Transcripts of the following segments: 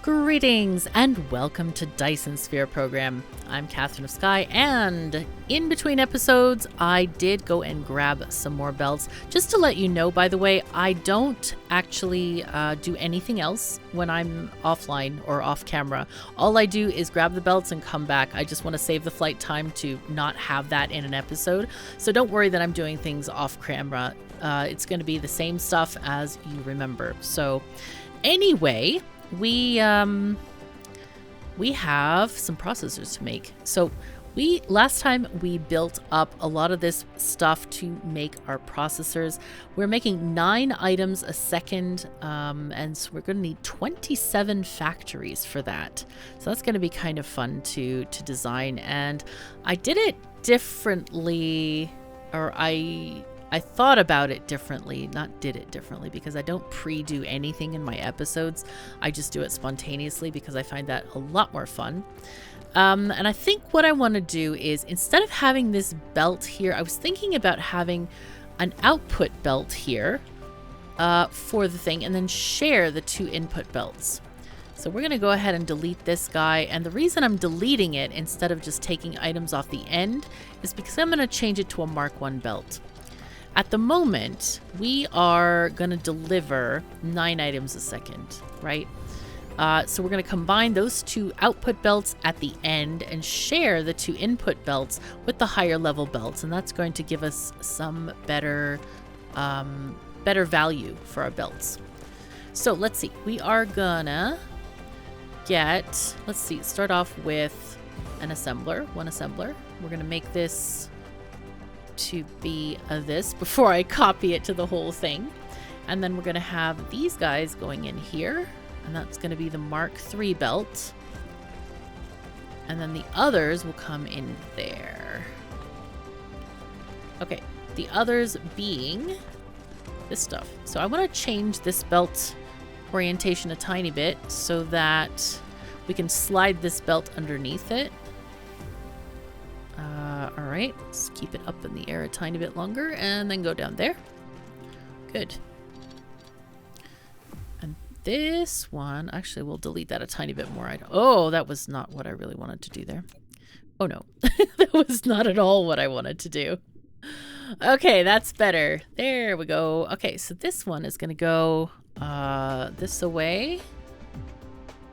Greetings and welcome to Dyson Sphere Program. I'm KatherineOfSky, and in between episodes, I did go and grab some more belts. Just to let you know, by the way, I don't actually do anything else when I'm offline or off camera. All I do is grab the belts and come back. I just want to save the flight time to not have that in an episode. So don't worry that I'm doing things off camera. It's going to be the same stuff as you remember. So anyway, we have some processors to make. So last time we built up a lot of this stuff to make our processors. We're making 9 items a second, and so we're going to need 27 factories for that. So that's going to be kind of fun to design. And I did it differently, or I thought about it differently, not did it differently, because I don't pre-do anything in my episodes. I just do it spontaneously because I find that a lot more fun. And I think what I want to do is, instead of having this belt here, I was thinking about having an output belt here for the thing, and then share the 2 input belts. So we're going to go ahead and delete this guy. And the reason I'm deleting it instead of just taking items off the end is because I'm going to change it to a Mark 1 belt. At the moment, we are going to deliver 9 items a second, right? So we're going to combine those 2 output belts at the end and share the 2 input belts with the higher level belts. And that's going to give us some better value for our belts. So let's see. We are going to start off with an assembler, 1 assembler. We're going to make this to be this before I copy it to the whole thing. And then we're going to have these guys going in here, and that's going to be the Mark 3 belt. And then the others will come in there. Okay, the others being this stuff. So I want to change this belt orientation a tiny bit so that we can slide this belt underneath it. All right, let's keep it up in the air a tiny bit longer and then go down there. Good. And this one, actually, we'll delete that a tiny bit more. Oh, that was not what I really wanted to do there. Oh no, that was not at all what I wanted to do. Okay, that's better. There we go. Okay, so this one is going to go this away.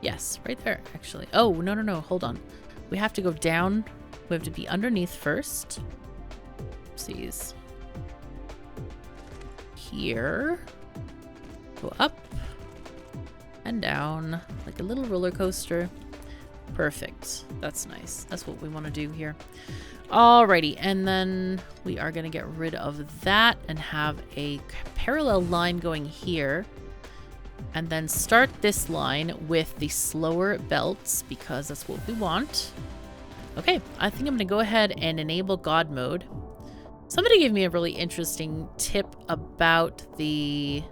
Yes, right there, actually. Oh, no, hold on. We have to go down. We have to be underneath first. Oopsies. Here. Go up and down like a little roller coaster. Perfect. That's nice. That's what we want to do here. Alrighty, and then we are going to get rid of that and have a parallel line going here. And then start this line with the slower belts because that's what we want. Okay, I think I'm going to go ahead and enable God mode. Somebody gave me a really interesting tip about this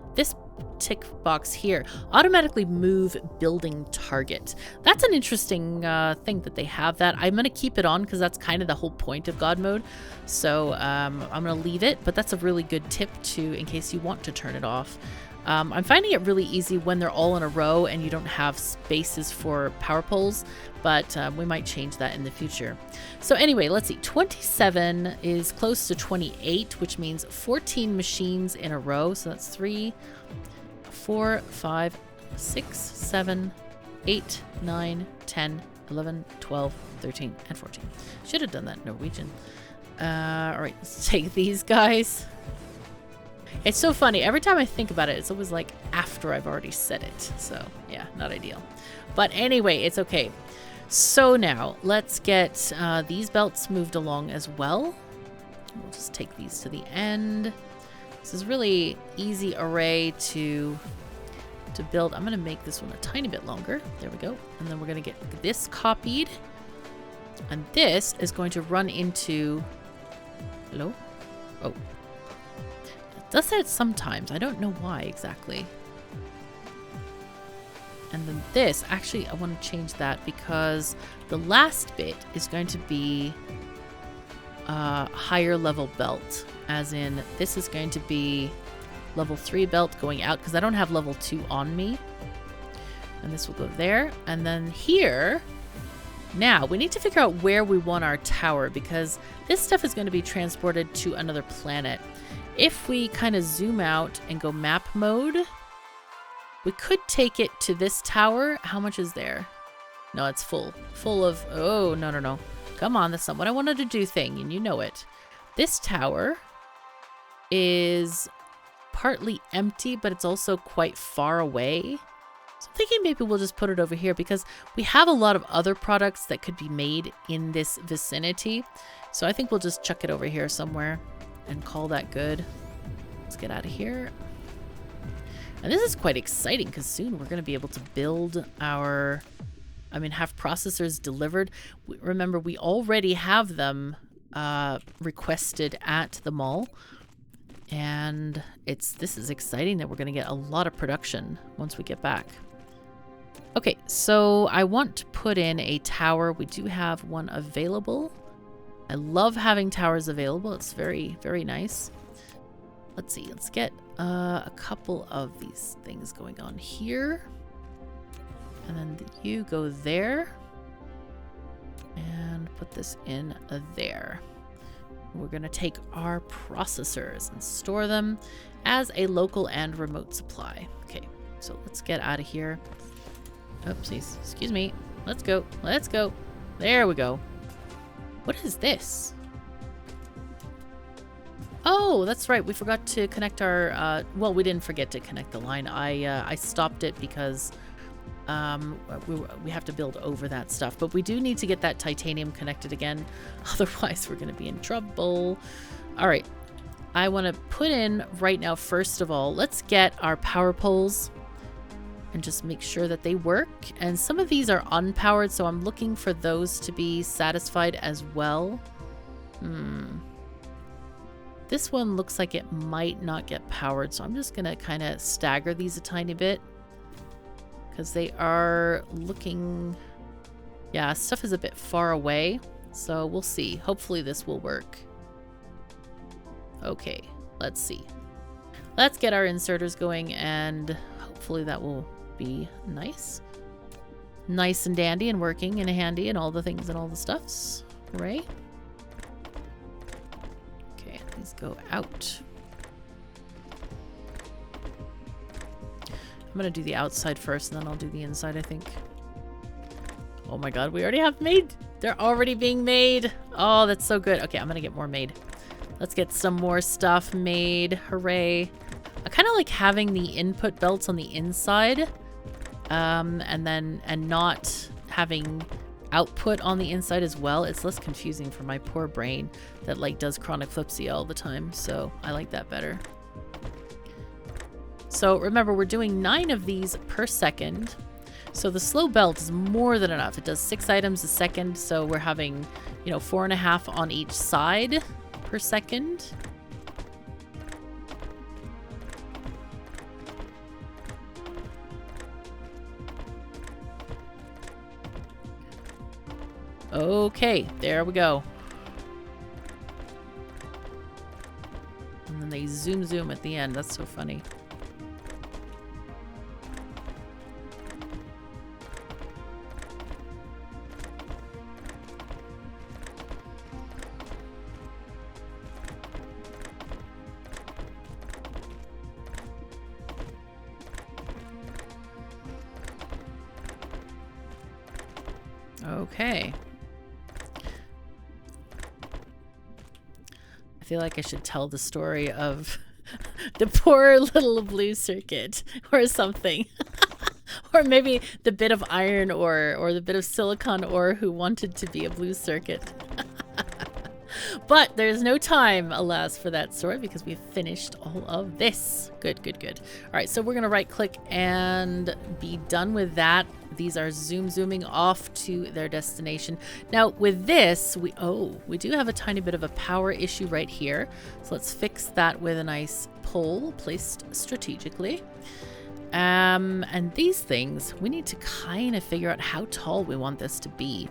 tick box here. Automatically move building target. That's an interesting thing that they have that. I'm going to keep it on because that's kind of the whole point of God mode. So I'm going to leave it, but that's a really good tip in case you want to turn it off. I'm finding it really easy when they're all in a row and you don't have spaces for power poles, but we might change that in the future. So anyway, let's see. 27 is close to 28, which means 14 machines in a row. So that's 3, 4, 5, 6, 7, 8, 9, 10, 11, 12, 13, and 14. Should have done that in Norwegian. All right, let's take these guys. It's so funny. Every time I think about it, it's always like after I've already said it. So yeah, not ideal. But anyway, it's okay. So now let's get these belts moved along as well. We'll just take these to the end. This is really easy array to build. I'm going to make this one a tiny bit longer. There we go. And then we're going to get this copied. And this is going to run into... Hello? Oh. It does that sometimes. I don't know why exactly. And then this, actually, I want to change that because the last bit is going to be a higher level belt. As in, this is going to be level 3 belt going out because I don't have level 2 on me. And this will go there. And then here, now we need to figure out where we want our tower, because this stuff is going to be transported to another planet. If we kind of zoom out and go map mode, we could take it to this tower. How much is there? No, it's full. Full of... Oh, no, no, no. Come on, that's not what I wanted to do thing, and you know it. This tower is partly empty, but it's also quite far away. So I'm thinking maybe we'll just put it over here, because we have a lot of other products that could be made in this vicinity. So I think we'll just chuck it over here somewhere and call that good. Let's get out of here. And this is quite exciting, because soon we're going to be able to build our... have processors delivered. Remember, we already have them requested at the mall. And this is exciting that we're going to get a lot of production once we get back. Okay, so I want to put in a tower. We do have one available. I love having towers available. It's very, very nice. Let's see. Let's get a couple of these things going on here. And then you go there. And put this in there. We're going to take our processors and store them as a local and remote supply. Okay, so let's get out of here. Oopsies. Excuse me. Let's go. Let's go. There we go. What is this? Oh, that's right. We forgot to connect our... well, we didn't forget to connect the line. I stopped it because we have to build over that stuff. But we do need to get that titanium connected again. Otherwise, we're going to be in trouble. All right. I want to put in right now, first of all, let's get our power poles and just make sure that they work. And some of these are unpowered, so I'm looking for those to be satisfied as well. This one looks like it might not get powered, so I'm just going to kind of stagger these a tiny bit, because they are looking... Yeah, stuff is a bit far away, so we'll see. Hopefully this will work. Okay, let's see. Let's get our inserters going, and hopefully that will be nice. Nice and dandy and working and handy and all the things and all the stuffs. Hooray. Okay, these go out. I'm gonna do the outside first, and then I'll do the inside, I think. Oh my god, we already have made. They're already being made. Oh, that's so good. Okay, I'm gonna get more made. Let's get some more stuff made. Hooray. I kind of like having the input belts on the inside, and not having output on the inside as well. It's less confusing for my poor brain that like does chronic flipsy all the time. So I like that better. So remember, we're doing 9 of these per second. So the slow belt is more than enough. It does 6 items a second. So we're having, 4.5 on each side per second. Okay, there we go. And then they zoom at the end. That's so funny. Okay. I feel like I should tell the story of the poor little blue circuit or something. Or maybe the bit of iron ore or the bit of silicon ore who wanted to be a blue circuit. But there's no time, alas, for that story because we've finished all of this. Good, good, good. All right, so we're going to right click and be done with that. These are zooming off to their destination. Now with this, we do have a tiny bit of a power issue right here. So let's fix that with a nice pole placed strategically. And these things, we need to kind of figure out how tall we want this to be.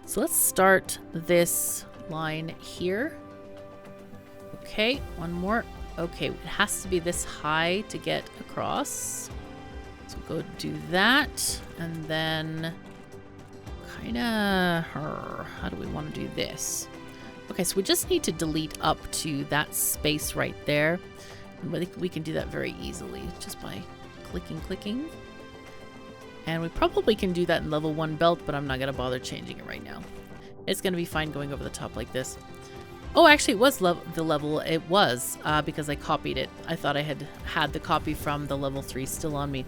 So let's start this line here. Okay, one more. Okay, it has to be this high to get across. So go do that, and then kind of, how do we want to do this? Okay, so we just need to delete up to that space right there. And we can do that very easily just by clicking. And we probably can do that in level 1 belt, but I'm not going to bother changing it right now. It's going to be fine going over the top like this. Oh, actually, it was the level it was because I copied it. I thought I had the copy from the level 3 still on me.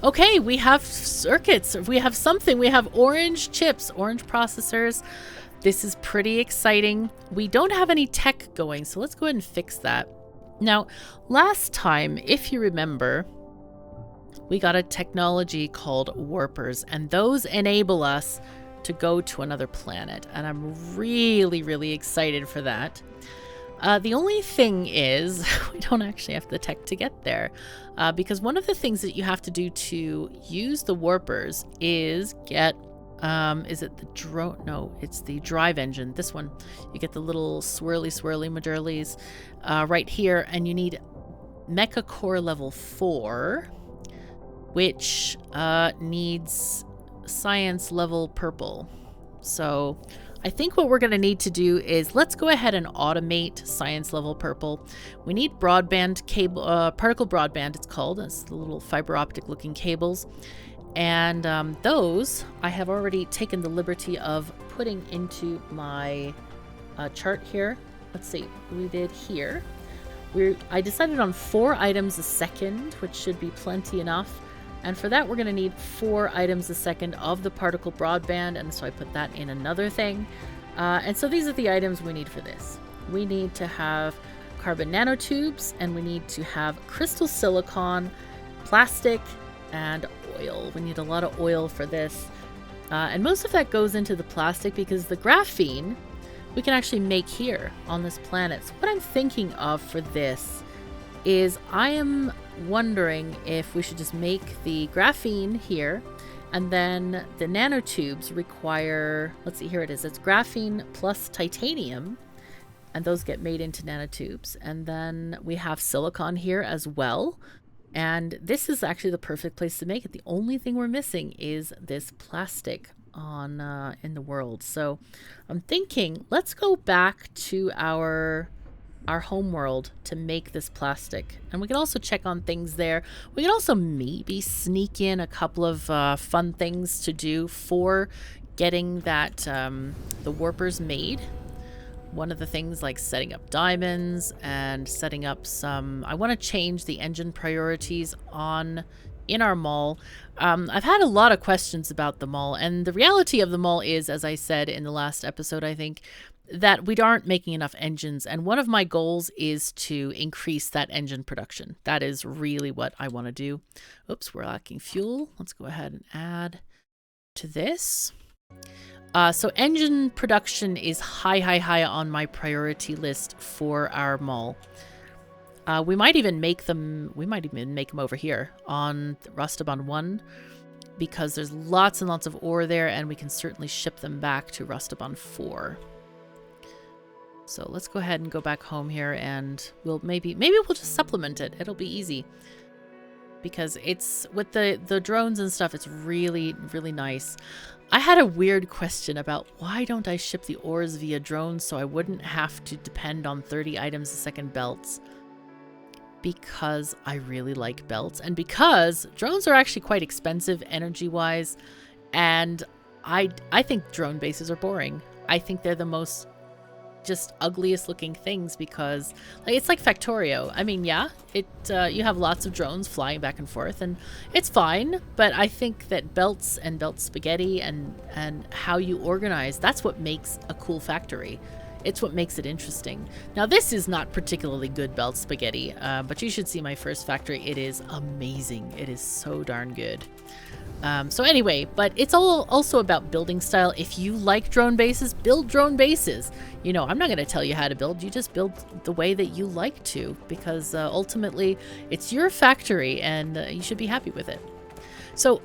Okay, we have circuits. We have something. We have orange chips, orange processors. This is pretty exciting. We don't have any tech going, so let's go ahead and fix that. Now, last time, if you remember, we got a technology called warpers, and those enable us to go to another planet, and I'm really, really excited for that. The only thing is we don't actually have the tech to get there because one of the things that you have to do to use the warpers is get is it the drone? No, it's the drive engine. This one. You get the little swirly majorlies right here, and you need Mecha Core level 4, which needs Science level purple. So I think what we're going to need to do is let's go ahead and automate Science level purple. We need broadband cable, particle broadband it's called. It's the little fiber optic looking cables. And those I have already taken the liberty of putting into my chart here. Let's see, we did here. I decided on 4 items a second, which should be plenty enough. And for that, we're going to need 4 items a second of the particle broadband. And so I put that in another thing. And so these are the items we need for this. We need to have carbon nanotubes, and we need to have crystal silicon, plastic, and oil. We need a lot of oil for this. And most of that goes into the plastic because the graphene we can actually make here on this planet. So what I'm thinking of for this is I am wondering if we should just make the graphene here, and then the nanotubes require, let's see, here it is. It's graphene plus titanium, and those get made into nanotubes. And then we have silicon here as well. And this is actually the perfect place to make it. The only thing we're missing is this plastic on in the world. So I'm thinking, let's go back to our home world to make this plastic, and we can also check on things there. We can also maybe sneak in a couple of fun things to do for getting that the warpers made. One of the things like setting up diamonds and setting up some, I want to change the engine priorities in our mall. I've had a lot of questions about the mall, and the reality of the mall is, as I said in the last episode, I think, that we aren't making enough engines, and one of my goals is to increase that engine production. That is really what I want to do. Oops, we're lacking fuel. Let's go ahead and add to this. So engine production is high on my priority list for our mall. We might even make them over here on Rustaban 1 because there's lots and lots of ore there, and we can certainly ship them back to Rustaban 4. So let's go ahead and go back home here, and we'll maybe we'll just supplement it. It'll be easy because it's with the drones and stuff. It's really, really nice. I had a weird question about why don't I ship the ores via drones so I wouldn't have to depend on 30 items a second belts. Because I really like belts, and because drones are actually quite expensive energy-wise, and I think drone bases are boring. I think they're the most just ugliest looking things because it's like Factorio. I mean, yeah, you have lots of drones flying back and forth, and it's fine, but I think that belts and belt spaghetti and how you organize, that's what makes a cool factory. It's what makes it interesting. Now, this is not particularly good belt spaghetti, but you should see my first factory. It is amazing. It is so darn good. So anyway, but it's all also about building style. If you like drone bases, build drone bases. You know, I'm not going to tell you how to build. You just build the way that you like to, because ultimately it's your factory, and you should be happy with it. So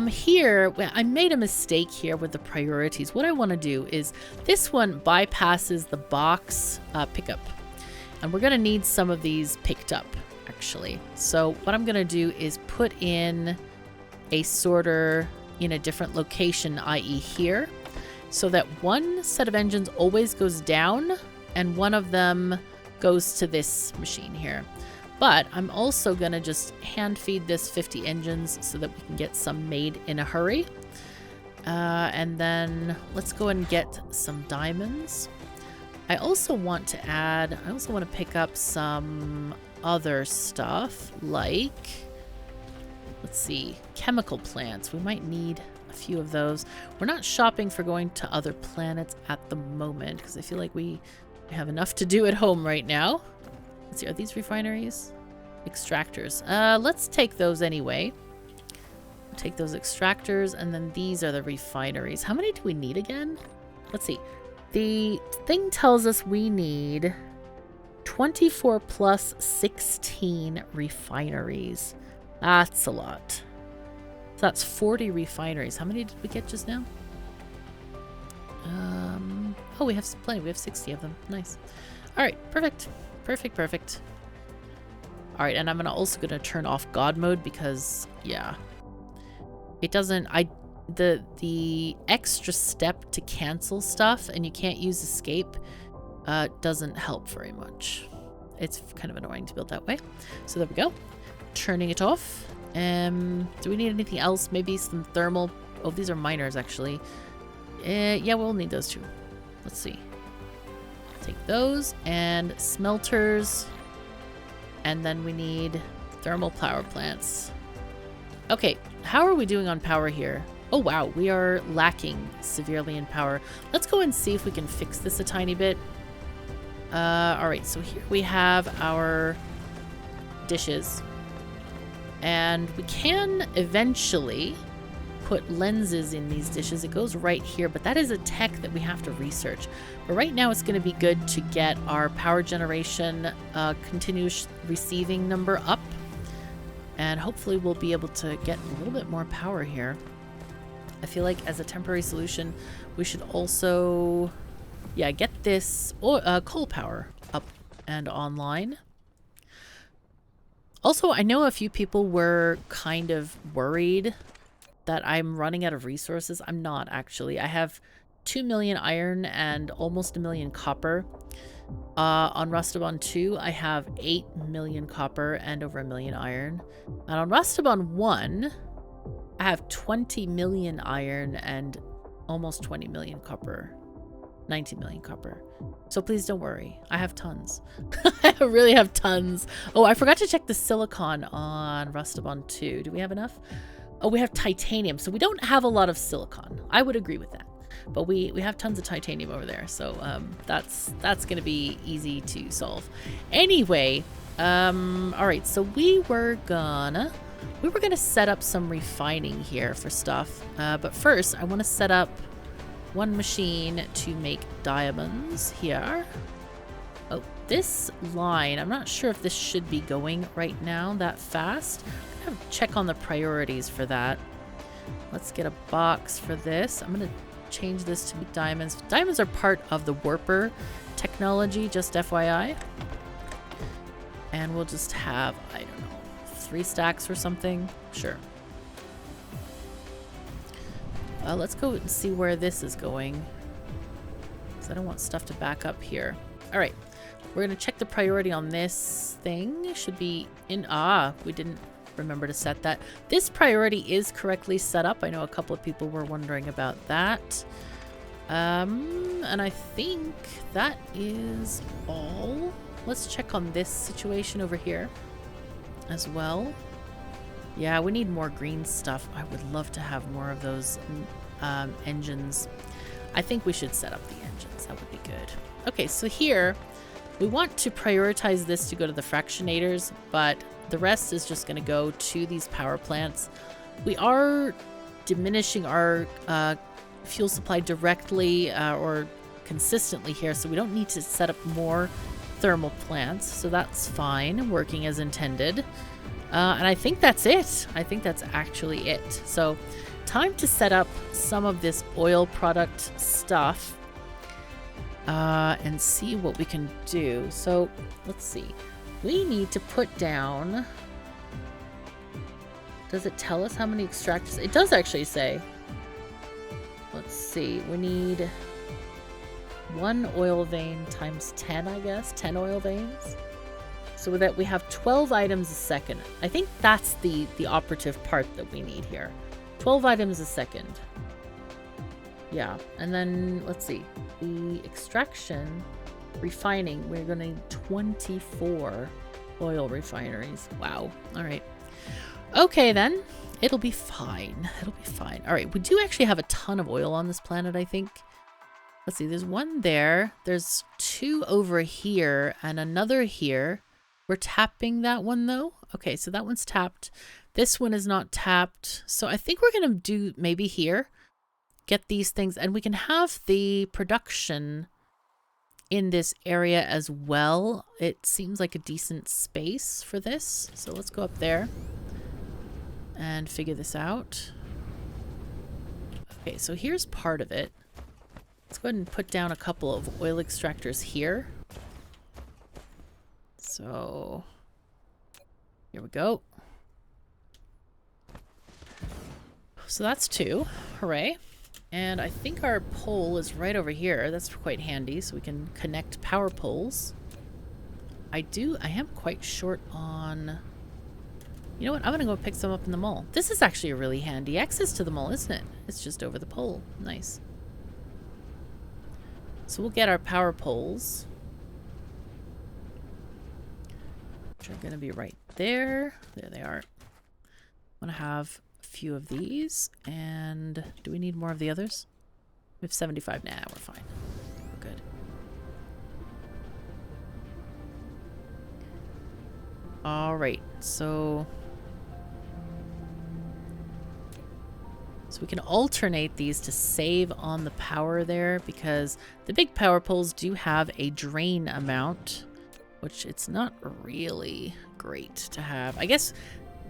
here, I made a mistake here with the priorities. What I want to do is this one bypasses the box pickup. And we're going to need some of these picked up, actually. So what I'm going to do is put in a sorter in a different location, i.e. here, so that one set of engines always goes down and one of them goes to this machine here. But I'm also going to just hand feed this 50 engines so that we can get some made in a hurry. And then let's go and get some diamonds. I also want to pick up some other stuff like, let's see, chemical plants. We might need a few of those. We're not shopping for going to other planets at the moment because I feel like we have enough to do at home right now. Let's see, are these refineries? Extractors. Let's take those anyway. We'll take those extractors, and then these are the refineries. How many do we need again? Let's see. The thing tells us we need 24 plus 16 refineries. That's a lot. So that's 40 refineries. How many did we get just now? Oh, we have plenty. We have 60 of them. Nice. All right, perfect. Perfect. All right, and I'm also gonna turn off God mode because, yeah, it doesn't. The extra step to cancel stuff and you can't use escape doesn't help very much. It's kind of annoying to build that way. So there we go. Turning it off. Do we need anything else? Maybe some thermal. Oh, these are miners actually. Yeah, we'll need those too. Let's see. Take those and smelters. And then we need thermal power plants. Okay, how are we doing on power here? Oh wow, we are lacking severely in power. Let's go and see if we can fix this a tiny bit. Alright, so here we have our dishes. And we can eventually put lenses in these dishes. It goes right here, but that is a tech that we have to research. But right now it's going to be good to get our power generation continuous receiving number up. And hopefully we'll be able to get a little bit more power here. I feel like as a temporary solution, we should also, yeah, get this coal power up and online. Also, I know a few people were kind of worried that I'm running out of resources. I'm not, actually. I have 2 million iron and almost 1 million copper. On Rustabon 2, I have 8 million copper and over 1 million iron. And on Rustabon 1, I have 20 million iron and almost 20 million copper. 19 million copper. So please don't worry. I have tons. I really have tons. Oh, I forgot to check the silicon on Rustabon 2. Do we have enough? Oh, we have titanium. So we don't have a lot of silicon. I would agree with that. But we have tons of titanium over there. So that's going to be easy to solve. Anyway, all right. So we were gonna set up some refining here for stuff. But first, I want to set up one machine to make diamonds here. Oh, this line, I'm not sure if this should be going right now that fast. I'm gonna check on the priorities for that. Let's get a box for this. I'm gonna change this to make diamonds. Diamonds are part of the warper technology, just FYI. And we'll just have, I don't know, 3 stacks or something. Sure. Let's go and see where this is going, because I don't want stuff to back up here. All right, we're going to check the priority on this thing. It should be in... Ah, we didn't remember to set that. This priority is correctly set up. I know a couple of people were wondering about that. And I think that is all. Let's check on this situation over here as well. Yeah, we need more green stuff. I would love to have more of those engines. I think we should set up the engines. That would be good. Okay, so here we want to prioritize this to go to the fractionators, but the rest is just going to go to these power plants. We are diminishing our fuel supply directly or consistently here, so we don't need to set up more thermal plants, so that's fine, working as intended. And I think that's it. I think that's actually it. So time to set up some of this oil product stuff and see what we can do. So let's see. We need to put down Does it tell us how many extractors? It does actually say. Let's see. We need 1 oil vein times 10, I guess. 10 oil veins. So that we have 12 items a second. I think that's the operative part that we need here. 12 items a second. Yeah. And then, let's see. The extraction, refining, we're going to need 24 oil refineries. Wow. All right. Okay, then. It'll be fine. It'll be fine. All right. We do actually have a ton of oil on this planet, I think. Let's see. There's 1 there. There's 2 over here and another here. We're tapping that one, though. Okay, so that one's tapped. This one is not tapped. So I think we're going to do maybe here. Get these things. And we can have the production in this area as well. It seems like a decent space for this. So let's go up there and figure this out. Okay, so here's part of it. Let's go ahead and put down a couple of oil extractors here. So here we go. So that's 2. Hooray. And I think our pole is right over here. That's quite handy, so we can connect power poles. I am quite short on... You know what? I'm going to go pick some up in the mall. This is actually a really handy access to the mall, isn't it? It's just over the pole. Nice. So we'll get our power poles. Which are going to be right there. There they are. I'm going to have a few of these. And do we need more of the others? We have 75. Nah, we're fine. We're good. All right. So we can alternate these to save on the power there, because the big power poles do have a drain amount, which it's not really great to have. I guess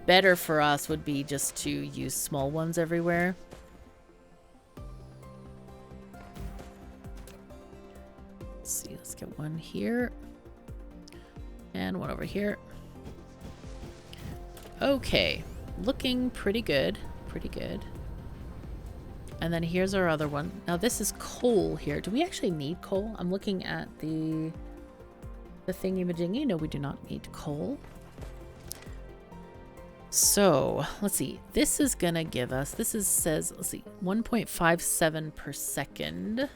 better for us would be just to use small ones everywhere. Let's see, let's get one here and one over here. Okay, looking pretty good, pretty good. And then here's our other one. Now this is coal here. Do we actually need coal? I'm looking at the thingy-majingy. No, we do not need coal. So let's see. This is gonna give us, says, let's see, 1.57 per second.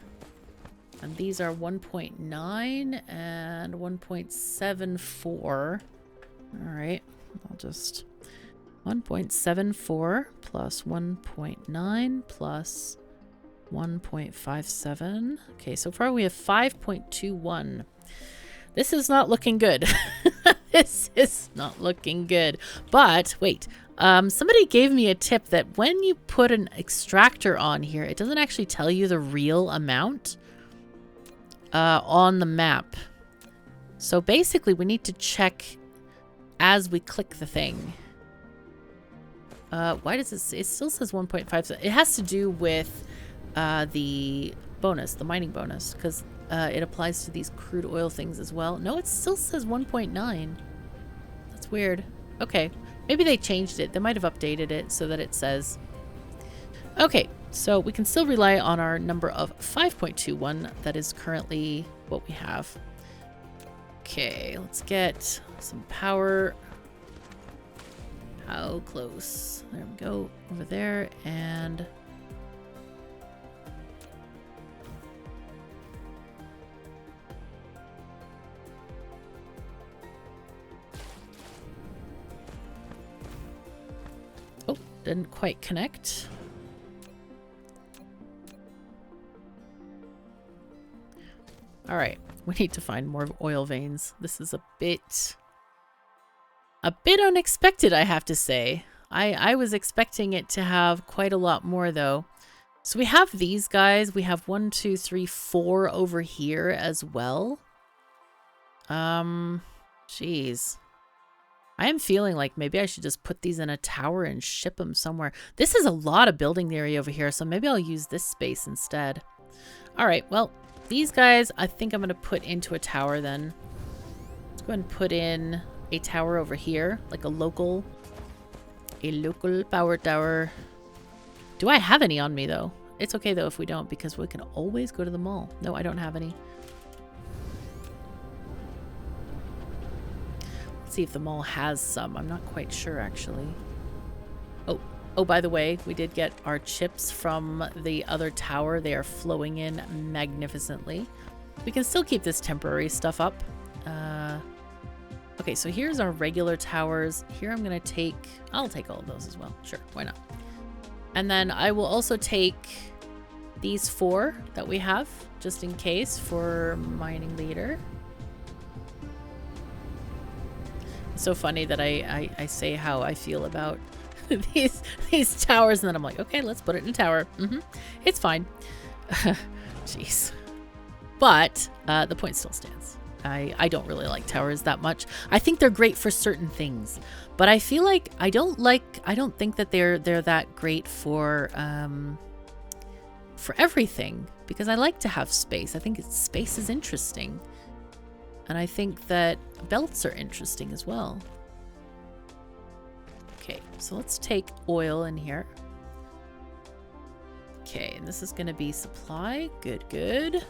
And these are 1.9 and 1.74. All right, I'll just 1.74 plus 1.9 plus 1.57. Okay, so far we have 5.21. This is not looking good. This is not looking good. But wait, somebody gave me a tip that when you put an extractor on here, it doesn't actually tell you the real amount on the map. So basically we need to check as we click the thing. Why does it still says 1.5? It has to do with the bonus, the mining bonus, because it applies to these crude oil things as well. No, it still says 1.9. That's weird. Okay, maybe they changed it. They might have updated it so that it says. Okay, so we can still rely on our number of 5.21. That is currently what we have. Okay, let's get some power. How close? There we go. Over there. And oh, didn't quite connect. All right, we need to find more oil veins. This is a bit unexpected, I have to say. I was expecting it to have quite a lot more, though. So we have these guys. We have 1, 2, 3, 4 over here as well. Jeez. I am feeling like maybe I should just put these in a tower and ship them somewhere. This is a lot of building area over here, so maybe I'll use this space instead. All right, well, these guys I think I'm going to put into a tower then. Let's go ahead and put in a tower over here, like a local A local power tower. Do I have any on me, though? It's okay, though, if we don't, because we can always go to the mall. No, I don't have any. Let's see if the mall has some. I'm not quite sure, actually. Oh, by the way, we did get our chips from the other tower. They are flowing in magnificently. We can still keep this temporary stuff up. Okay, so here's our regular towers. Here I'm going to take... I'll take all of those as well. Sure, why not? And then I will also take these 4 that we have, just in case, for mining later. It's so funny that I say how I feel about these towers, and then I'm like, okay, let's put it in a tower. It's fine. Jeez. But the point still stands. I don't really like towers that much. I think they're great for certain things, but I feel like I don't think that they're that great for everything, because I like to have space. I think space is interesting, and I think that belts are interesting as well. Okay, so let's take oil in here. Okay, and this is going to be supply. Good, good.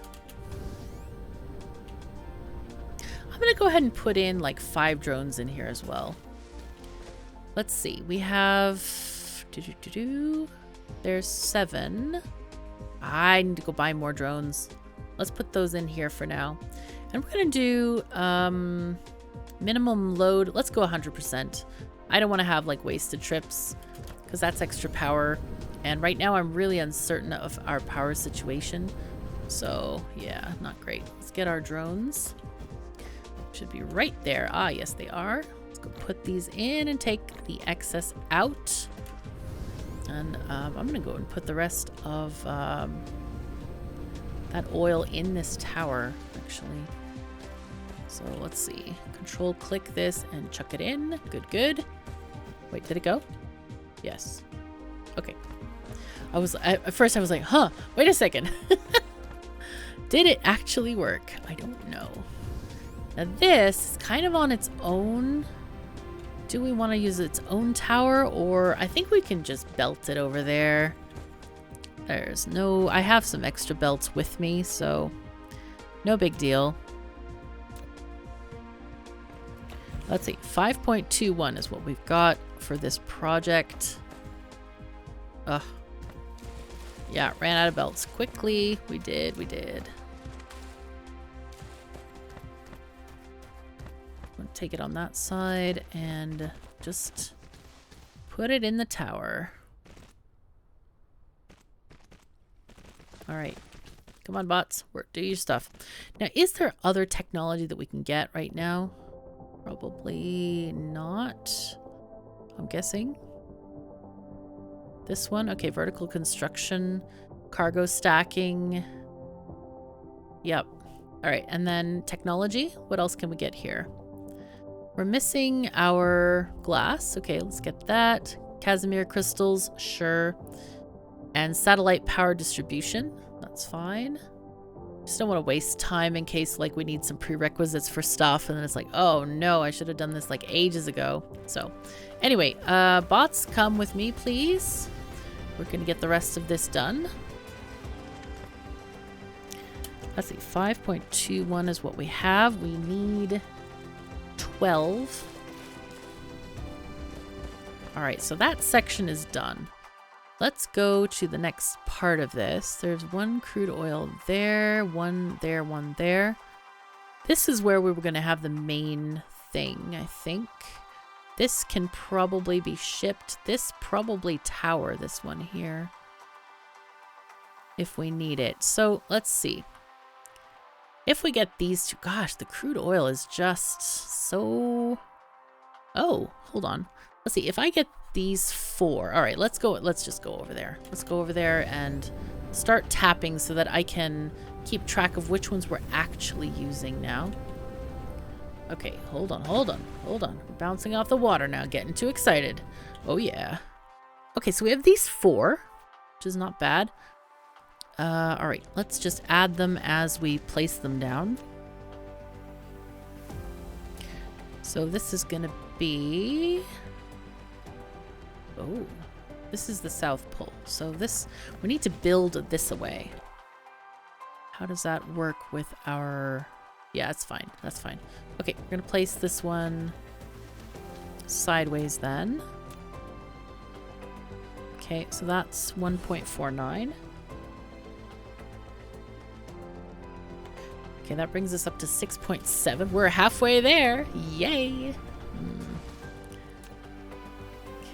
I'm going to go ahead and put in like 5 drones in here as well. Let's see. We have... There's 7. I need to go buy more drones. Let's put those in here for now. And we're going to do minimum load. Let's go 100%. I don't want to have like wasted trips because that's extra power. And right now I'm really uncertain of our power situation. So yeah, not great. Let's get our drones. Should be right there. Ah, yes, they are. Let's go put these in and take the excess out. And I'm going to go and put the rest of that oil in this tower, actually. So let's see. Control click this and chuck it in. Good, good. Wait, did it go? Yes. Okay. At first I was like, huh, wait a second. Did it actually work? I don't know. Now this is kind of on its own. Do we want to use its own tower, or I think we can just belt it over there. There's no, I have some extra belts with me, so no big deal. Let's see, 5.21 is what we've got for this project. Ugh. Yeah, ran out of belts quickly. We did. Take it on that side and just put it in the tower. All right. Come on, bots. Do your stuff. Now, is there other technology that we can get right now? Probably not. I'm guessing. This one? Okay, vertical construction, cargo stacking. Yep. All right, and then technology. What else can we get here? We're missing our glass. Okay, let's get that. Casimir crystals, sure. And satellite power distribution. That's fine. Just don't want to waste time in case like we need some prerequisites for stuff and then it's like, oh no, I should have done this like ages ago. So anyway, bots, come with me, please. We're going to get the rest of this done. Let's see, 5.21 is what we have. We need 12. All right, so that section is done. Let's go to the next part of this. There's one crude oil there, one there, one there. This is where we were going to have the main thing, I think. This can probably be shipped. This probably tower, this one here, if we need it. So let's see. If we get these two, gosh, the crude oil is just so... Oh, hold on. Let's see, if I get these 4. All right, let's just go over there. Let's go over there and start tapping so that I can keep track of which ones we're actually using now. Okay, hold on. We're bouncing off the water now, getting too excited. Oh yeah. Okay, so we have these 4, which is not bad. All right, let's just add them as we place them down. So this is gonna be Oh, this is the South Pole. So this, we need to build this away. How does that work with our... Yeah, it's fine. That's fine. Okay, we're going to place this one sideways then. Okay, so that's 1.49. Okay, that brings us up to 6.7. We're halfway there. Yay!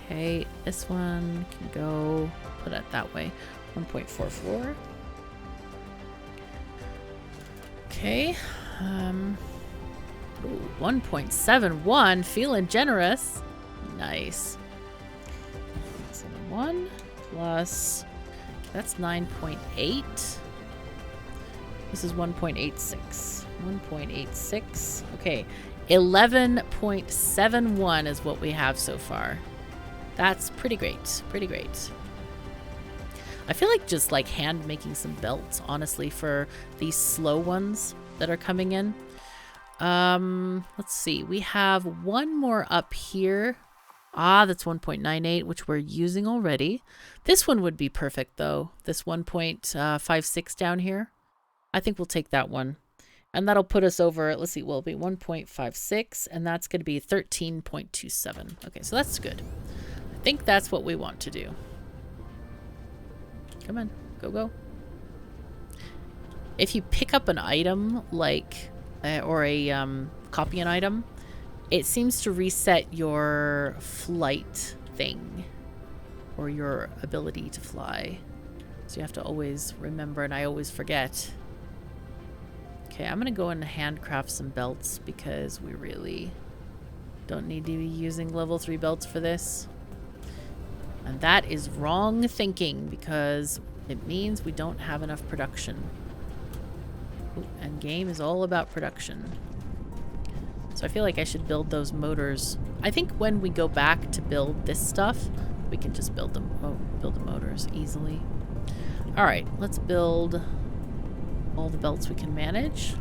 Okay, this one can go, put it that way. 1.44. Okay. 1.71. Feeling generous. Nice. 1 plus, that's 9.8. This is 1.86. 1.86. Okay, 11.71 is what we have so far. That's pretty great. Pretty great. I feel like just like hand making some belts, honestly, for these slow ones that are coming in. Let's see. We have one more up here. Ah, that's 1.98, which we're using already. This one would be perfect, though. This 1.56 down here. I think we'll take that one. And that'll put us over, let's see, will be 1.56, and that's going to be 13.27. Okay, so that's good. I think that's what we want to do. Come on, go, go. If you pick up an item, like, or a copy an item, it seems to reset your flight thing, or your ability to fly. So you have to always remember, and I always forget. Okay, I'm gonna go and handcraft some belts because we really don't need to be using level 3 belts for this. And that is wrong thinking because it means we don't have enough production. Ooh, and game is all about production. So I feel like I should build those motors. I think when we go back to build this stuff, we can just build them. Oh, build the motors easily. All right, let's build all the belts we can manage.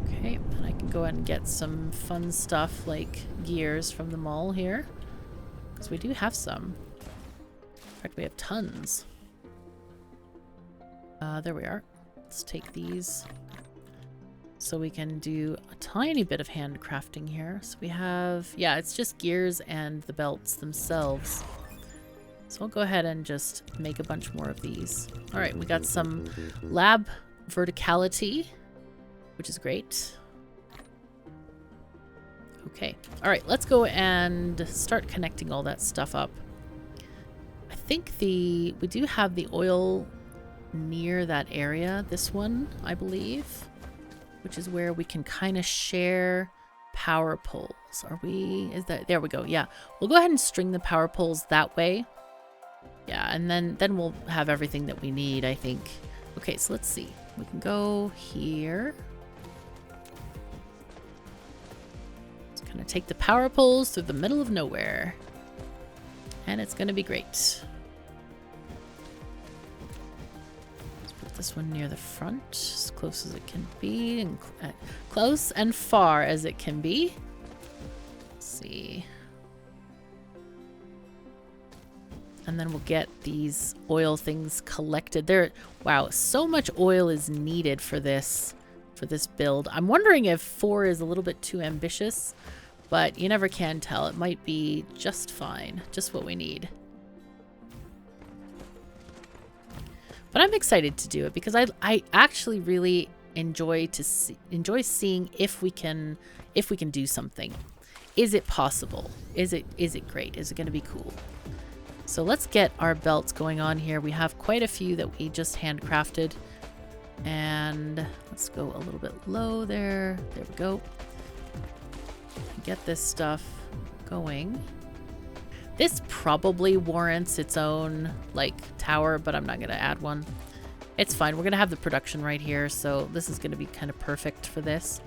Okay, and I can go ahead and get some fun stuff like gears from the mall here. Because we do have some. In fact, we have tons. There we are. Let's take these. So we can do a tiny bit of handcrafting here. So we have, yeah, it's just gears and the belts themselves. So I'll go ahead and just make a bunch more of these. All right, we got some lab verticality, which is great. Okay, all right, let's go and start connecting all that stuff up. I think we do have the oil near that area, this one, I believe. Which is where we can kind of share power poles. Are we? Is that? There we go. Yeah. We'll go ahead and string the power poles that way. Yeah, and then we'll have everything that we need, I think. Okay, so let's see. We can go here. Let's kind of take the power poles through the middle of nowhere. And it's going to be great. This one near the front, as close as it can be, and close and far as it can be. Let's see. And then we'll get these oil things collected. There, wow, so much oil is needed for this build. I'm wondering if 4 is a little bit too ambitious, but you never can tell. It might be just fine, just what we need. But I'm excited to do it because I actually really enjoy seeing if we can do something. Is it possible? Is it great? Is it going to be cool? So let's get our belts going on here. We have quite a few that we just handcrafted. And let's go a little bit low there. There we go. Get this stuff going. This probably warrants its own, like, tower, but I'm not going to add one. It's fine. We're going to have the production right here, so this is going to be kind of perfect for this.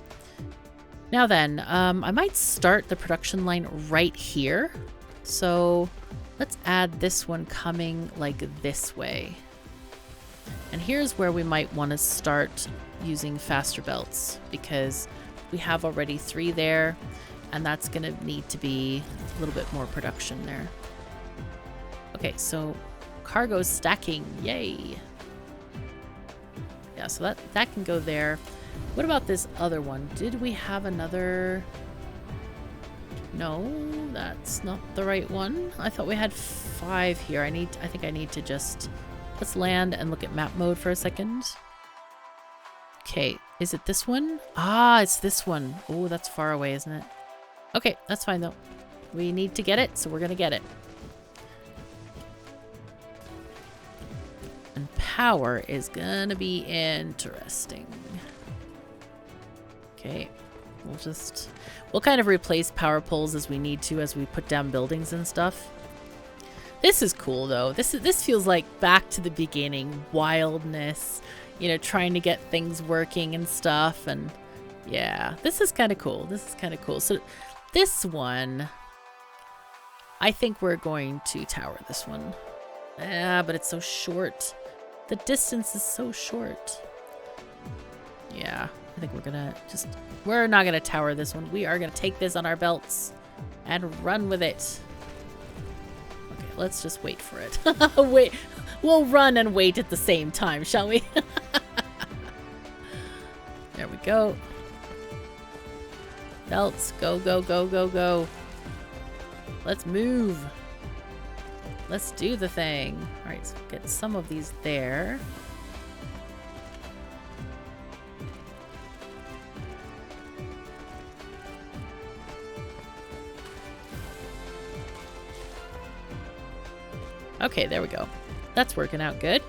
Now then, I might start the production line right here. So let's add this one coming, like, this way. And here's where we might want to start using faster belts, because we have already 3 there, and that's going to need to be a little bit more production there. Okay, so cargo stacking, yay. Yeah, so that can go there. What about this other one? Did we have another? No, that's not the right one. I thought we had 5 here. I think I need to just, let's land and look at map mode for a second. Okay, is it this one? Ah, it's this one. Oh, that's far away, isn't it? Okay, that's fine though. We need to get it, so we're gonna get it. And power is gonna be interesting. Okay, we'll kind of replace power poles as we need to, as we put down buildings and stuff. This is cool though. This feels like back to the beginning, wildness, you know, trying to get things working and stuff. And yeah, this is kind of cool. This is kind of cool. So this one, I think we're going to tower this one. Yeah, but it's so short. The distance is so short. Yeah, I think we're not gonna tower this one. We are gonna take this on our belts and run with it. Okay, let's just wait for it. Wait, we'll run and wait at the same time, shall we? There we go. Belts, go, go, go, go, go. Let's move. Let's do the thing. All right, so get some of these there. Okay, there we go. That's working out good.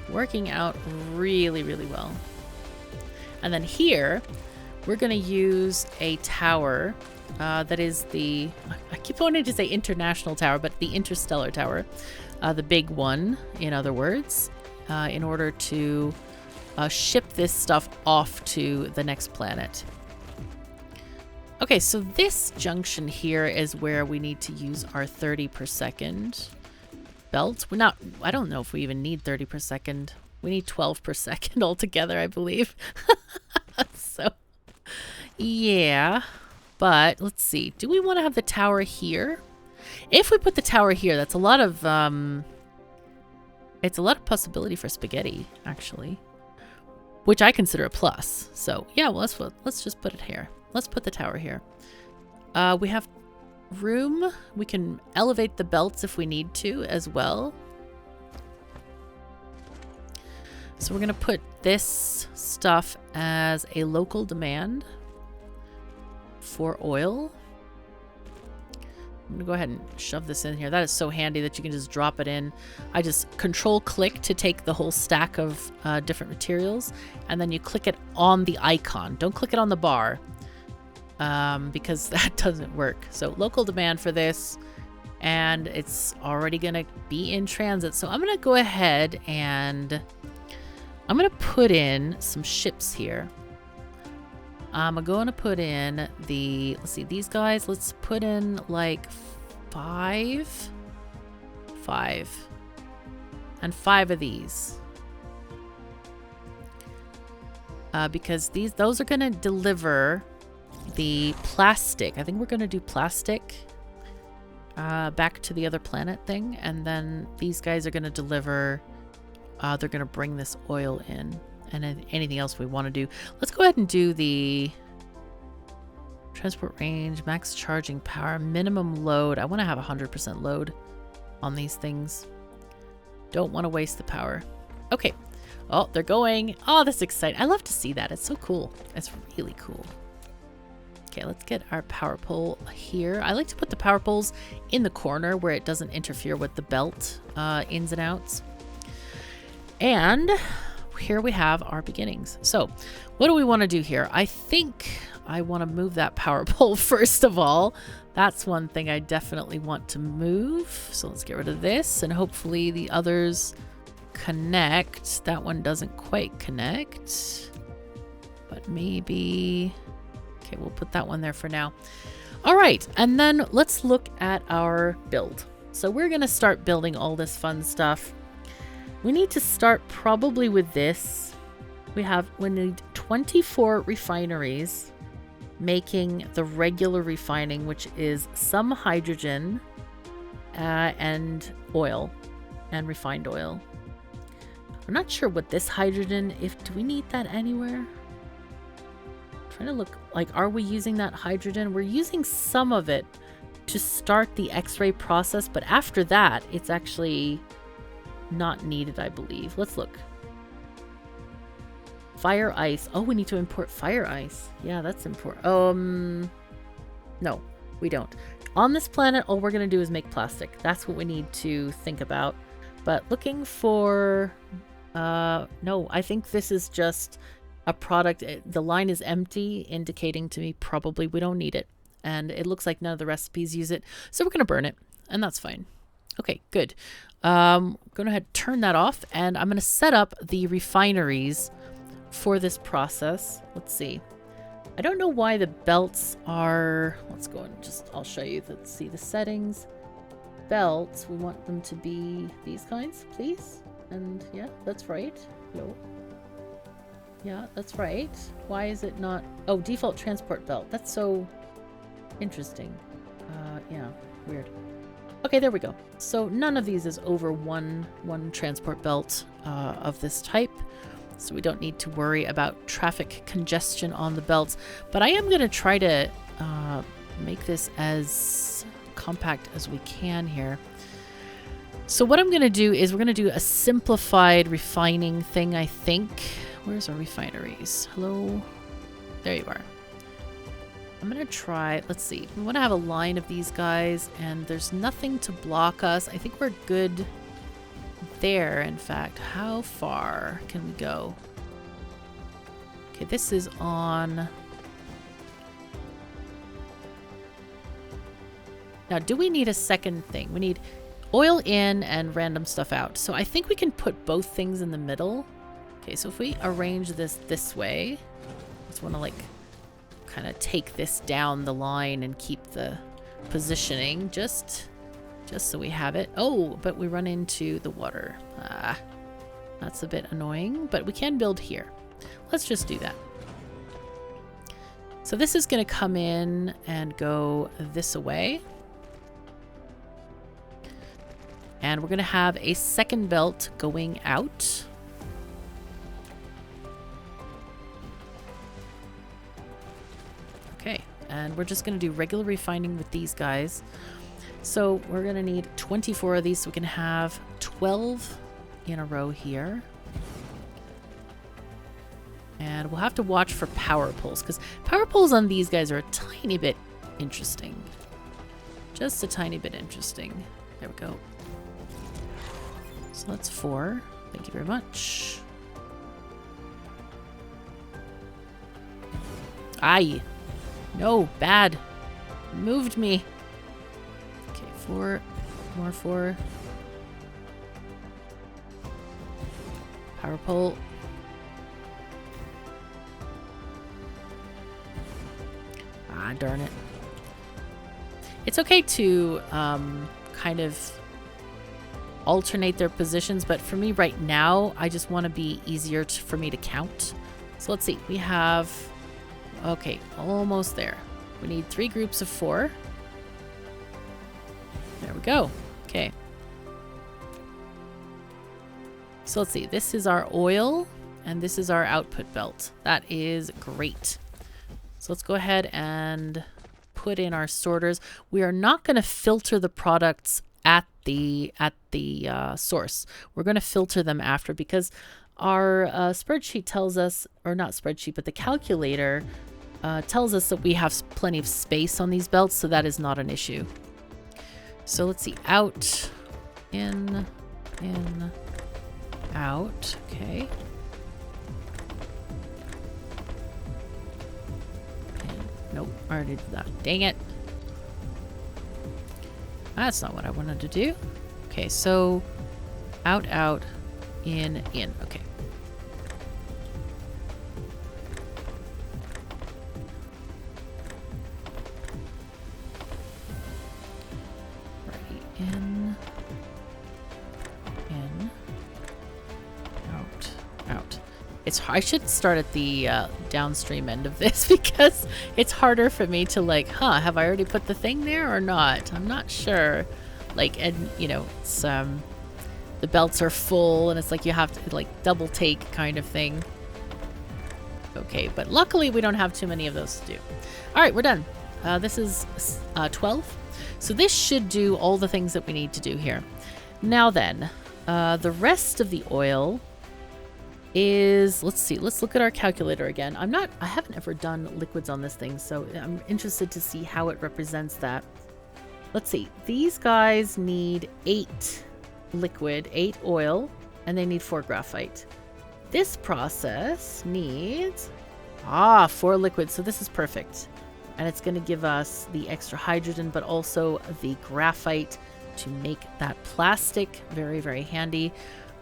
Working out really, really well. And then here, we're going to use a tower that is the, I keep wanting to say international tower, but the Interstellar tower, the big one, in other words, in order to ship this stuff off to the next planet. Okay, so this junction here is where we need to use our 30 per second belt. I don't know if we even need 30 per second. We need 12 per second altogether, I believe. So, yeah. But let's see. Do we want to have the tower here? If we put the tower here, that's a lot of it's a lot of possibility for spaghetti, actually, which I consider a plus. So yeah, well, let's just put it here. Let's put the tower here. We have room. We can elevate the belts if we need to as well. So we're gonna put this stuff as a local demand for oil. I'm gonna go ahead and shove this in here. That is so handy that you can just drop it in. I just control click to take the whole stack of different materials, and then you click it on the icon. Don't click it on the bar because that doesn't work. So local demand for this, and it's already gonna be in transit. So I'm gonna go ahead and I'm gonna put in some ships here. I'm going to put in let's see, these guys, let's put in like 5. And 5 of these. Because those are going to deliver the plastic. I think we're going to do plastic back to the other planet thing. And then these guys are going to deliver, they're going to bring this oil in. And anything else we want to do. Let's go ahead and do the transport range, max charging power, minimum load. I want to have 100% load on these things. Don't want to waste the power. Okay. Oh, they're going. Oh, that's exciting. I love to see that. It's so cool. It's really cool. Okay, let's get our power pole here. I like to put the power poles in the corner where it doesn't interfere with the belt ins and outs. And here we have our beginnings. So what do we want to do here? I think I want to move that power pole first of all. That's one thing I definitely want to move. So let's get rid of this, and hopefully the others connect. That one doesn't quite connect, but maybe. Okay, we'll put that one there for now. All right, and then let's look at our build. So we're going to start building all this fun stuff. we need to start probably with this. We need 24 refineries making the regular refining, which is some hydrogen and oil and refined oil. I'm not sure what this hydrogen, do we need that anywhere? I'm trying to look, like, are we using that hydrogen? We're using some of it to start the X-ray process, but after that, it's actually not needed, I believe. Let's look. Fire ice. Oh, we need to import fire ice. Yeah, that's important. No, we don't. On this planet, all we're going to do is make plastic. That's what we need to think about. But looking for... no, I think this is just a product. The line is empty, indicating to me probably we don't need it. And it looks like none of the recipes use it. So we're going to burn it, and that's fine. Okay, good. Going to go ahead and turn that off, and I'm going to set up the refineries for this process. Let's see. I don't know why the belts are... Let's go and I'll show you. Let's see the settings. Belts, we want them to be these kinds, please. And yeah, that's right. Hello. Yeah, that's right. Why is it not... Oh, default transport belt. That's so interesting. Yeah, weird. Okay, there we go. So none of these is over one transport belt of this type. So we don't need to worry about traffic congestion on the belts. But I am going to try to make this as compact as we can here. So what I'm going to do is we're going to do a simplified refining thing, I think. Where's our refineries? Hello? There you are. I'm going to try, let's see. We want to have a line of these guys, and there's nothing to block us. I think we're good there, in fact. How far can we go? Okay, this is on... Now, do we need a second thing? We need oil in and random stuff out. So I think we can put both things in the middle. Okay, so if we arrange this way, just want to like kind of take this down the line and keep the positioning just so we have it. Oh, but we run into the water. That's a bit annoying, but we can build here. Let's just do that. So this is going to come in and go this away. And we're going to have a second belt going out. Okay, and we're just going to do regular refining with these guys. So we're going to need 24 of these so we can have 12 in a row here. And we'll have to watch for power pulls, because power pulls on these guys are a tiny bit interesting. Just a tiny bit interesting. There we go. So that's 4. Thank you very much. Aye. No, bad. Moved me. Okay, 4. More 4. Power pull. Ah, darn it. It's okay to kind of alternate their positions, but for me right now, I just want to be easier for me to count. So let's see. We have... Okay, almost there. We need 3 groups of 4. There we go. Okay. So let's see. This is our oil, and this is our output belt. That is great. So let's go ahead and put in our sorters. We are not going to filter the products at the source. We're going to filter them after, because our spreadsheet tells us, or not spreadsheet, but the calculator tells us that we have plenty of space on these belts, so that is not an issue. So let's see, out, in, out, okay. And, nope, I already did that, dang it. That's not what I wanted to do. Okay, so out, out, in, okay. I should start at the downstream end of this because it's harder for me to like, have I already put the thing there or not? I'm not sure. Like, and you know, it's the belts are full and it's like you have to like double take kind of thing. Okay, but luckily we don't have too many of those to do. All right, we're done. This is 12. So this should do all the things that we need to do here. Now then, the rest of the oil is, let's see, let's look at our calculator again. I haven't ever done liquids on this thing, so I'm interested to see how it represents that. Let's see, these guys need 8 liquid, 8 oil, and they need 4 graphite. This process needs 4 liquids, so this is perfect. And it's going to give us the extra hydrogen, but also the graphite to make that plastic. Very, very handy.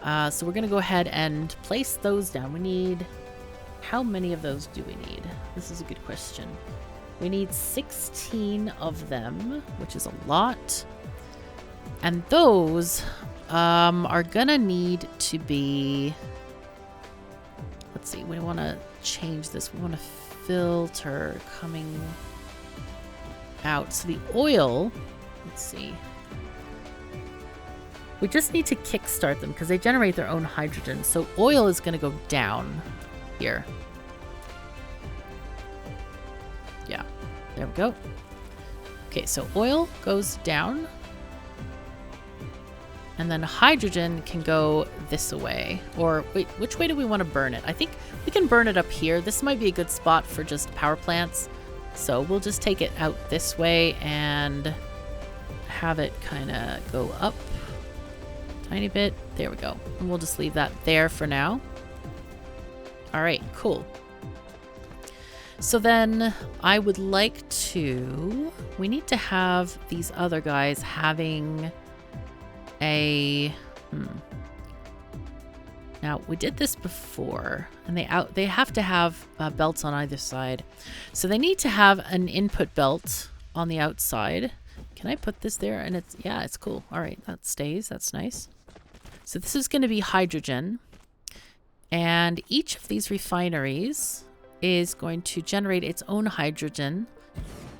So we're going to go ahead and place those down. We need, how many of those do we need? This is a good question. We need 16 of them, which is a lot. And those are going to need to be, let's see, we want to change this. We want to filter coming out. So the oil, let's see. We just need to kickstart them because they generate their own hydrogen. So oil is going to go down here. Yeah, there we go. Okay, so oil goes down. And then hydrogen can go this way. Or wait, which way do we want to burn it? I think we can burn it up here. This might be a good spot for just power plants. So we'll just take it out this way and have it kind of go up. Tiny bit. There we go. And we'll just leave that there for now. All right, cool. So then I would like to, we need to have these other guys having a, Now we did this before and they have to have belts on either side. So they need to have an input belt on the outside. Can I put this there? And it's, yeah, it's cool. All right, that stays. That's nice. So this is going to be hydrogen. And each of these refineries is going to generate its own hydrogen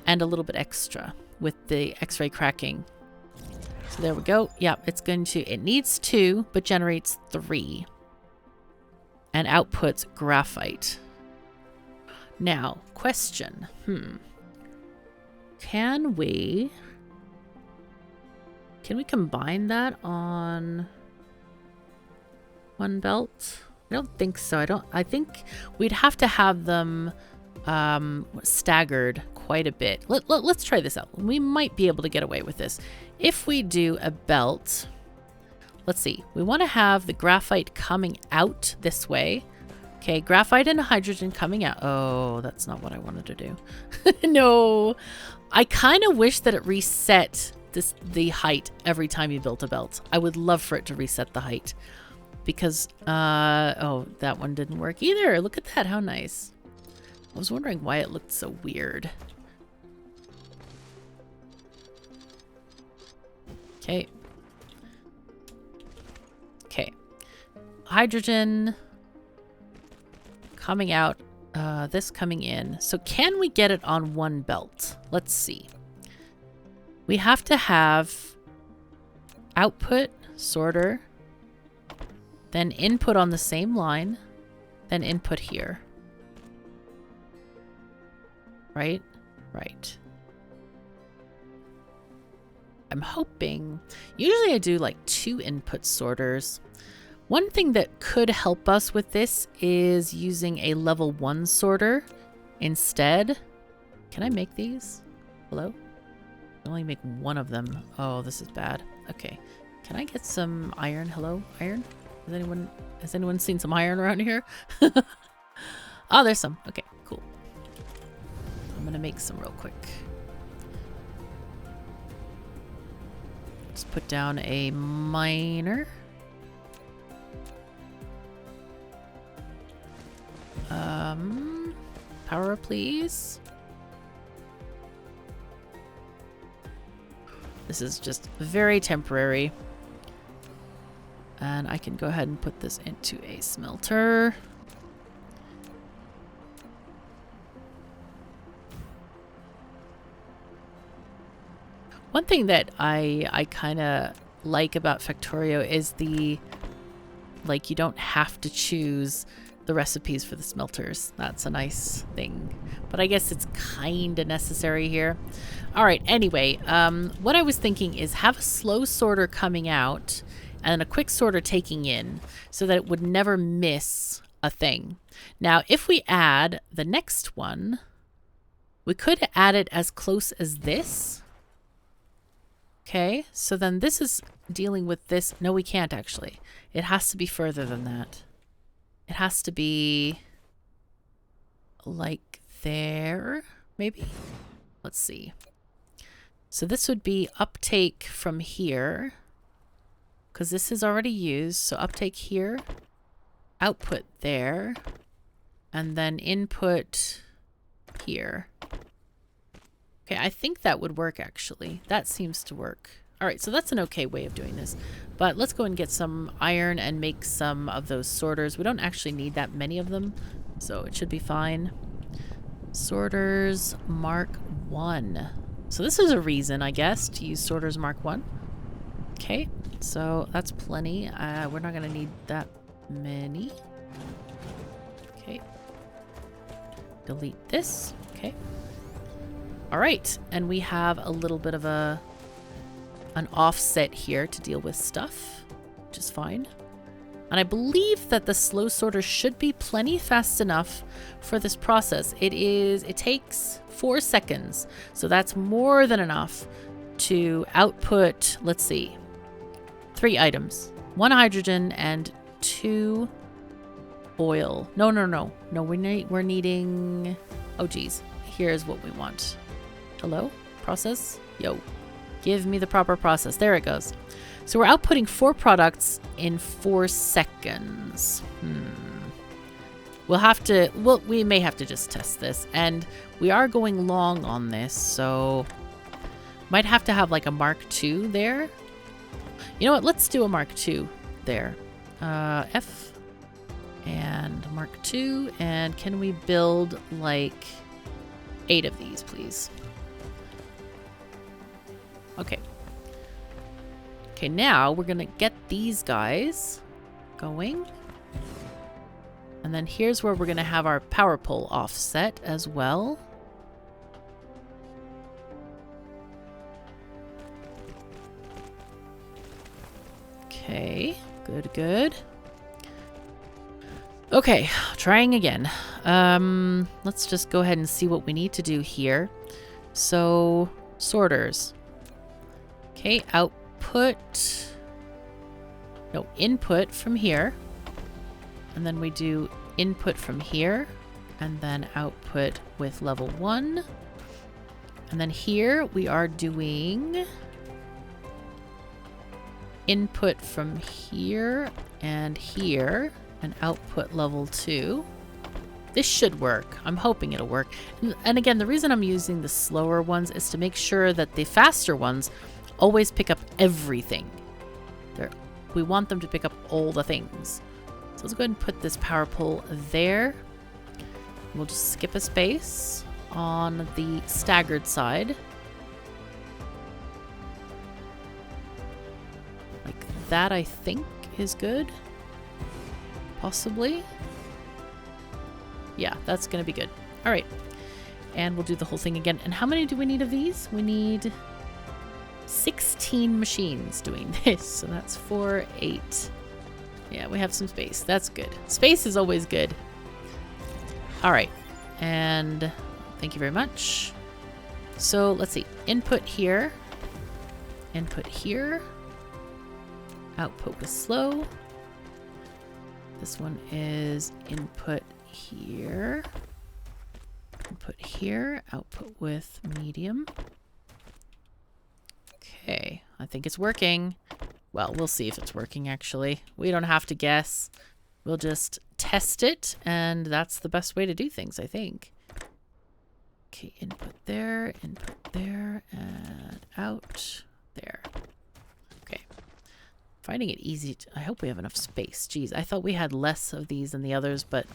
and a little bit extra with the X-ray cracking. So there we go. Yeah, it's going to, it needs 2, but generates 3. And outputs graphite. Now, question. Can we combine that on one belt? I don't think so. I think we'd have to have them staggered quite a bit. Let's try this out. We might be able to get away with this. If we do a belt, let's see. We want to have the graphite coming out this way. Okay, graphite and hydrogen coming out. Oh, that's not what I wanted to do. No. I kind of wish that it reset the height every time you built a belt. I would love for it to reset the height. Because, oh, that one didn't work either. Look at that, how nice. I was wondering why it looked so weird. Okay. Okay. Hydrogen coming out, this coming in. So can we get it on one belt? Let's see. We have to have output, sorter, then input on the same line, then input here. Right? Right. I'm hoping, usually I do like 2 input sorters. One thing that could help us with this is using a level 1 sorter instead. Can I make these? Hello? I can only make one of them. Oh, this is bad. Okay. Can I get some iron? Hello? Iron? Has anyone seen some iron around here? Oh, there's some. Okay, cool. I'm gonna make some real quick. Let's put down a miner. Power up, please. This is just very temporary. And I can go ahead and put this into a smelter. One thing that I kind of like about Factorio is the, like, you don't have to choose the recipes for the smelters. That's a nice thing. But I guess it's kind of necessary here. All right, anyway, what I was thinking is have a slow sorter coming out and a quick sorter taking in so that it would never miss a thing. Now, if we add the next one, we could add it as close as this. Okay, so then this is dealing with this. No, we can't actually. It has to be further than that. It has to be like there, maybe? Let's see. So this would be uptake from here, because this is already used. So uptake here, output there, and then input here. Okay, I think that would work actually. That seems to work. All right, so that's an okay way of doing this. But let's go and get some iron and make some of those sorters. We don't actually need that many of them, so it should be fine. Sorters Mark 1. So this is a reason, I guess, to use sorters Mark 1. Okay, so that's plenty. We're not going to need that many. Okay. Delete this. Okay. All right, and we have a little bit of an offset here to deal with stuff, which is fine. And I believe that the slow sorter should be plenty fast enough for this process. It takes 4 seconds, so that's more than enough to output, let's see, 3 items. 1 hydrogen and 2 oil. No, we're needing, oh geez, here's what we want. Hello? Process? Yo. Give me the proper process. There it goes. So we're outputting 4 products in 4 seconds. We may have to just test this. And we are going long on this, so might have to have like a Mark II there. You know what? Let's do a Mark II there. F and Mark II. And can we build like 8 of these, please? Okay. Okay, now we're gonna get these guys going. And then here's where we're gonna have our power pole offset as well. Okay, good. Okay, trying again. Let's just go ahead and see what we need to do here. So, sorters. Okay, input from here. And then we do input from here. And then output with level 1. And then here we are doing input from here and here. And output level 2. This should work. I'm hoping it'll work. And again, the reason I'm using the slower ones is to make sure that the faster ones always pick up everything. We want them to pick up all the things. So let's go ahead and put this power pole there. We'll just skip a space on the staggered side. Like that, I think, is good. Possibly. Yeah, that's going to be good. All right. And we'll do the whole thing again. And how many do we need of these? We need 16 machines doing this. So that's 4, 8. Yeah, we have some space. That's good. Space is always good. All right. And thank you very much. So let's see. Input here. Input here. Output was slow. This one is input here. Input here. Output with medium. Okay, I think it's working. Well, we'll see if it's working, actually. We don't have to guess. We'll just test it, and that's the best way to do things, I think. Okay, input there, and out there. Okay. Finding it easy to, I hope we have enough space. Geez, I thought we had less of these than the others, but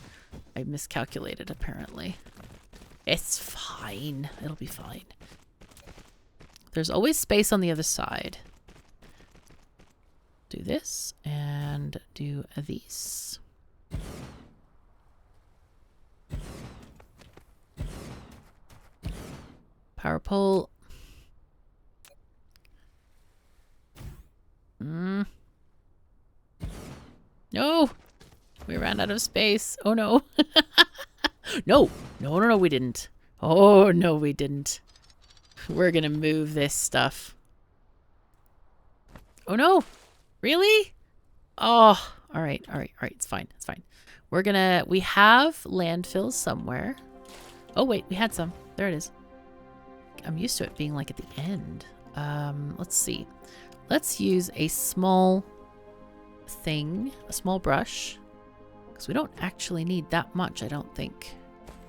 I miscalculated, apparently. It's fine. It'll be fine. There's always space on the other side. Do this and do these. Power pole. No! We ran out of space. Oh no. No! No, we didn't. Oh no, we didn't. We're gonna move this stuff. Oh no! Really? Oh, alright, it's fine, it's fine. We have landfills somewhere. Oh wait, we had some. There it is. I'm used to it being like at the end. Let's see. Let's use a small thing, a small brush, because we don't actually need that much, I don't think.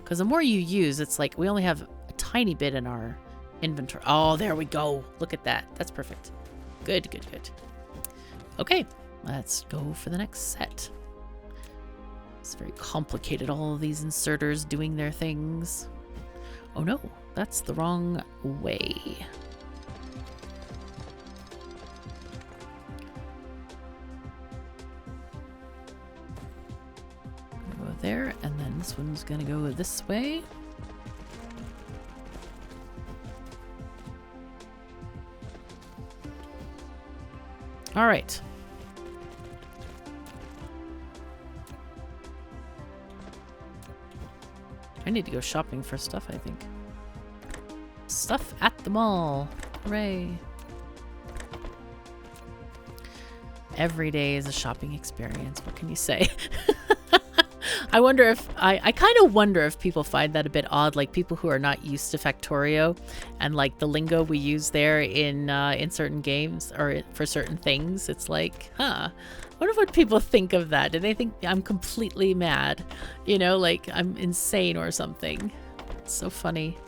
Because the more you use, it's like we only have a tiny bit in our inventory. Oh, there we go. Look at that. That's perfect. Good, good, good. Okay, let's go for the next set. It's very complicated, all of these inserters doing their things. Oh no, that's the wrong way. Go there, and then this one's gonna go this way. All right. I need to go shopping for stuff, I think. Stuff at the mall. Hooray. Every day is a shopping experience. What can you say? I wonder if I kind of wonder if people find that a bit odd, like people who are not used to Factorio and like the lingo we use there in certain games or for certain things. It's like, huh, I wonder what people think of that. Do they think I'm completely mad? You know, like I'm insane or something. It's so funny.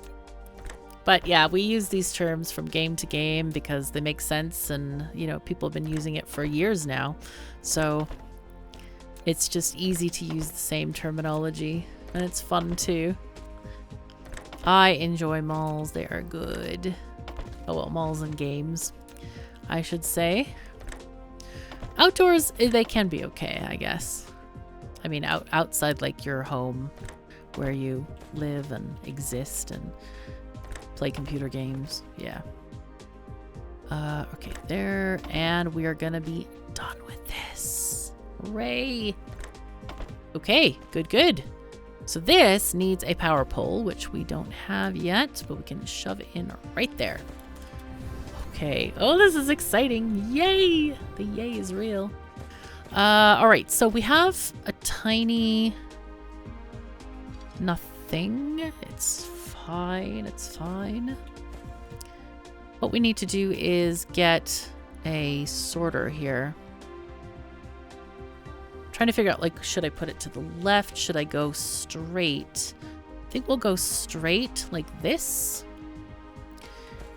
But yeah, we use these terms from game to game because they make sense, and you know, people have been using it for years now. So it's just easy to use the same terminology, and it's fun too. I enjoy malls. They are good. Oh well, malls and games, I should say. Outdoors, they can be okay, I guess. I mean, outside like your home where you live and exist and play computer games. Yeah. Okay, there. And we are gonna be done with this. Hooray! Okay, good, good. So this needs a power pole, which we don't have yet, but we can shove it in right there. Okay. Oh, this is exciting. Yay! The yay is real. All right, so we have a tiny nothing. It's fine. It's fine. What we need to do is get a sorter here. Trying to figure out, like, should I put it to the left? Should I go straight? I think we'll go straight like this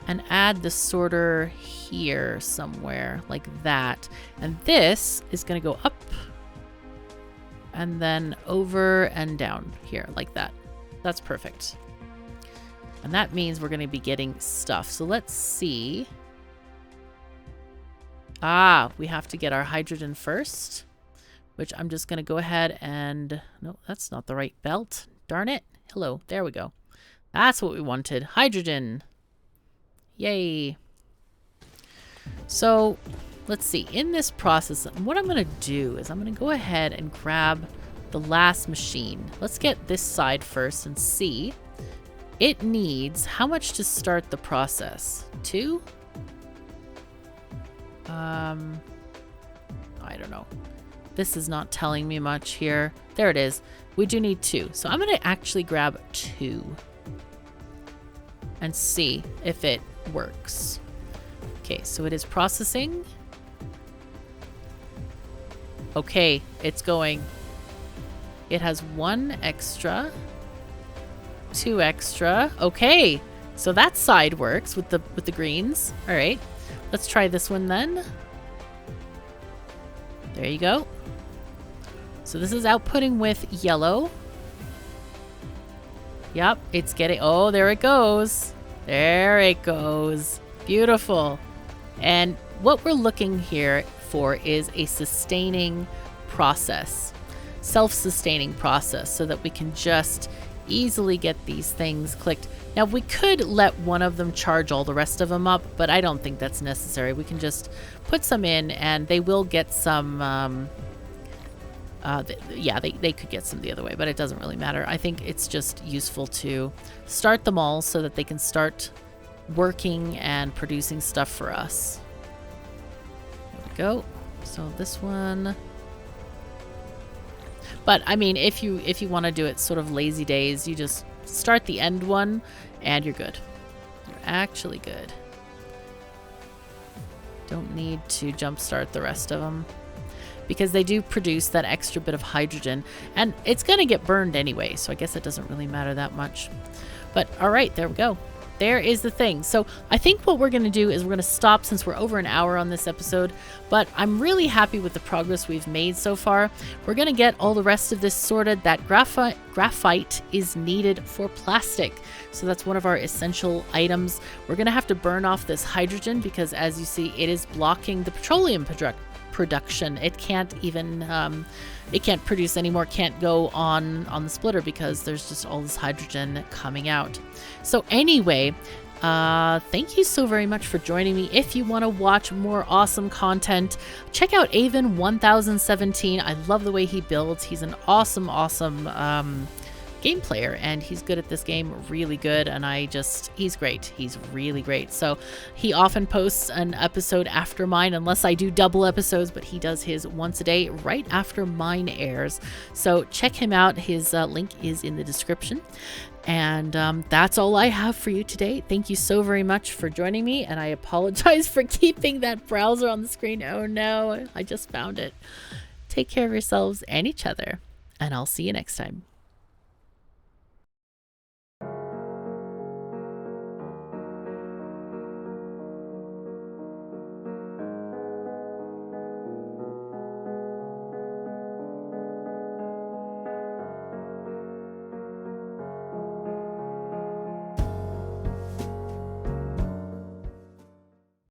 and add the sorter here somewhere like that. And this is going to go up and then over and down here like that. That's perfect. And that means we're going to be getting stuff. So let's see. Ah, we have to get our hydrogen first, which I'm just going to go ahead and... No, that's not the right belt. Darn it. Hello. There we go. That's what we wanted. Hydrogen. Yay. So let's see. In this process, what I'm going to do is I'm going to go ahead and grab the last machine. Let's get this side first and see. It needs how much to start the process? 2? I don't know. This is not telling me much here. There it is. We do need 2. So I'm going to actually grab 2 and see if it works. Okay, so it is processing. Okay, it's going. It has 1 extra. 2 extra. Okay, so that side works with the greens. All right, let's try this one then. There you go. So this is outputting with yellow. Yep, it's getting... Oh, there it goes. There it goes. Beautiful. And what we're looking here for is a sustaining process, self-sustaining process, so that we can just easily get these things clicked. Now we could let one of them charge all the rest of them up, but I don't think that's necessary. We can just put some in and they will get some, yeah, they could get some the other way, but it doesn't really matter. I think it's just useful to start them all so that they can start working and producing stuff for us. There we go. So this one. But I mean, if you want to do it sort of lazy days, you just start the end one and you're good. You're actually good. Don't need to jumpstart the rest of them because they do produce that extra bit of hydrogen and it's going to get burned anyway. So I guess it doesn't really matter that much. But all right, there we go. There is the thing. So I think what we're going to do is we're going to stop since we're over an hour on this episode, but I'm really happy with the progress we've made so far. We're going to get all the rest of this sorted. That graphite is needed for plastic. So that's one of our essential items. We're going to have to burn off this hydrogen because as you see, it is blocking the petroleum production. It can't even, it can't produce anymore, can't go on the splitter because there's just all this hydrogen coming out. So anyway, thank you so very much for joining me. If you want to watch more awesome content, check out Avon 1017. I love the way he builds. He's an awesome game player and he's good at this game, really good, and he's great. He's really great. So he often posts an episode after mine, unless I do double episodes, but he does his once a day right after mine airs. So check him out. His link is in the description. And that's all I have for you today. Thank you so very much for joining me, and I apologize for keeping that browser on the screen. Oh no, I just found it. Take care of yourselves and each other, and I'll see you next time.